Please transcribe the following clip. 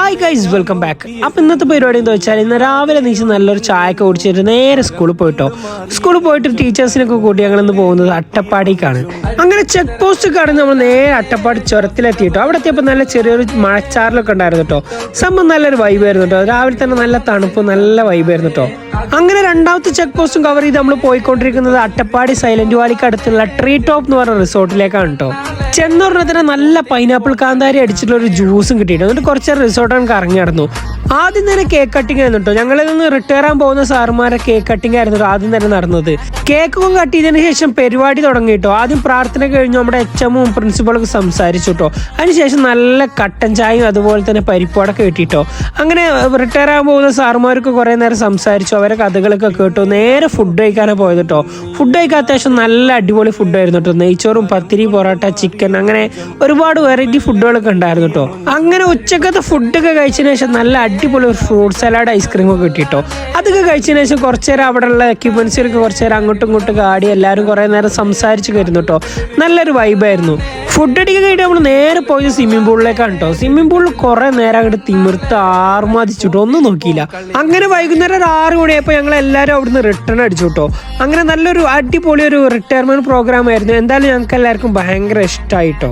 Hi guys, welcome back. അപ്പം ഇന്നത്തെ പരിപാടി എന്താ വെച്ചാൽ ഇന്ന് രാവിലെ നീച്ച് നല്ലൊരു ചായയൊക്കെ കുടിച്ചിട്ട് നേരെ സ്കൂളിൽ പോയിട്ടോ. സ്കൂളിൽ പോയിട്ട് ടീച്ചേഴ്സിനൊക്കെ കൂട്ടി ഞങ്ങളിന്ന് പോകുന്നത് അട്ടപ്പാടിക്കാണ്. അങ്ങനെ ചെക്ക് പോസ്റ്റ് കടന്ന് നമ്മൾ നേരെ അട്ടപ്പാടി ചുരത്തിലെത്തിയിട്ടോ. അവിടെ എത്തിയപ്പോൾ നല്ല ചെറിയൊരു മഴച്ചാറിലൊക്കെ ഉണ്ടായിരുന്നു കേട്ടോ. സംഭവം നല്ലൊരു വൈബായിരുന്നു കേട്ടോ. രാവിലെ തന്നെ നല്ല തണുപ്പ്, നല്ല വൈബായിരുന്നു കേട്ടോ. അങ്ങനെ രണ്ടാമത്തെ ചെക്ക് പോസ്റ്റും കവർ ചെയ്ത് നമ്മൾ പോയിക്കൊണ്ടിരിക്കുന്നത് അട്ടപ്പാടി സൈലന്റ് വാലിക്ക് അടുത്തുള്ള ട്രീ ടോപ്പ് എന്ന് പറഞ്ഞ റിസോർട്ടിലേക്കാണ് കേട്ടോ. ചെന്നൊരെണ്ണ തന്നെ നല്ല പൈനാപ്പിൾ കാന്താരി അടിച്ചിട്ടുള്ള ഒരു ജ്യൂസും കിട്ടിയിട്ട് എന്നിട്ട് കുറച്ച് റിസോർട്ടാണ് കറങ്ങി നടന്നു. ആദ്യം തന്നെ കേക്ക് കട്ടിങ് ആയിരുന്നു കേട്ടോ. ഞങ്ങളിൽ നിന്ന് റിട്ടയർ ആകാൻ പോകുന്ന സാറുമാരെ കേക്ക് കട്ടിങ് ആയിരുന്നു ആദ്യം തന്നെ നടന്നത്. കേക്കൊക്കെ കട്ട് ചെയ്തതിന് ശേഷം പരിപാടി തുടങ്ങി കേട്ടോ. ആദ്യം പ്രാർത്ഥന കഴിഞ്ഞു നമ്മുടെ HMഉം പ്രിൻസിപ്പളൊക്കെ സംസാരിച്ചു കേട്ടോ. അതിനുശേഷം നല്ല കട്ടൻ ചായയും അതുപോലെ തന്നെ പരിപ്പാടൊക്കെ കിട്ടിട്ടോ. അങ്ങനെ റിട്ടയർ ആകാൻ പോകുന്ന സാറുമാർക്ക് കുറെ നേരം സംസാരിച്ചു, അവരെ കഥകളൊക്കെ കേട്ടു. നേരെ ഫുഡ് കഴിക്കാനാണ് പോയത് കേട്ടോ. ഫുഡ് കഴിക്കാൻ അത്യാവശ്യം നല്ല അടിപൊളി ഫുഡായിരുന്നു കേട്ടോ. നെയ്ച്ചോറും പത്തിരി, പൊറോട്ട, ചിക്കൻ, അങ്ങനെ ഒരുപാട് വെറൈറ്റി ഫുഡുകളൊക്കെ ഉണ്ടായിരുന്നു കേട്ടോ. അങ്ങനെ ഉച്ചക്കത്തെ ഫുഡൊക്കെ കഴിച്ചതിന് ശേഷം നല്ല അടിപൊളി ഒരു ഫ്രൂട്ട് സലാഡ്, ഐസ്ക്രീം ഒക്കെ കിട്ടിട്ടോ. അതൊക്കെ കഴിച്ചതിന് ശേഷം കുറച്ചു നേരം അവിടെയുള്ള എക്യുപ്മെന്റ്സിലൊക്കെ കുറച്ചു നേരം അങ്ങോട്ടും ഇങ്ങോട്ടും കാടി എല്ലാവരും കുറെ നേരം സംസാരിച്ച് കയറുന്നു കേട്ടോ. നല്ലൊരു വൈബായിരുന്നു. ഫുഡ് അടിക്കാൻ കഴിഞ്ഞിട്ട് നമ്മൾ നേരെ പോയത് സ്വിമ്മിംഗ് പൂളിലേക്കാണ് കേട്ടോ. സ്വിമ്മിംഗ് പൂളിൽ കുറെ നേരം അങ്ങോട്ട് തിമിർത്ത് ആർമാദിച്ചിട്ടോ, ഒന്നും നോക്കിയില്ല. അങ്ങനെ വൈകുന്നേരം ഒരു 6 മണിയായപ്പോൾ ഞങ്ങൾ എല്ലാവരും അവിടുന്ന് റിട്ടേൺ അടിച്ചു കേട്ടോ. അങ്ങനെ നല്ലൊരു അടിപൊളി ഒരു റിട്ടയർമെന്റ് പ്രോഗ്രാം ആയിരുന്നു. എന്തായാലും ഞങ്ങൾക്ക് എല്ലാവർക്കും ഭയങ്കര ഇഷ്ടമായിട്ടോ.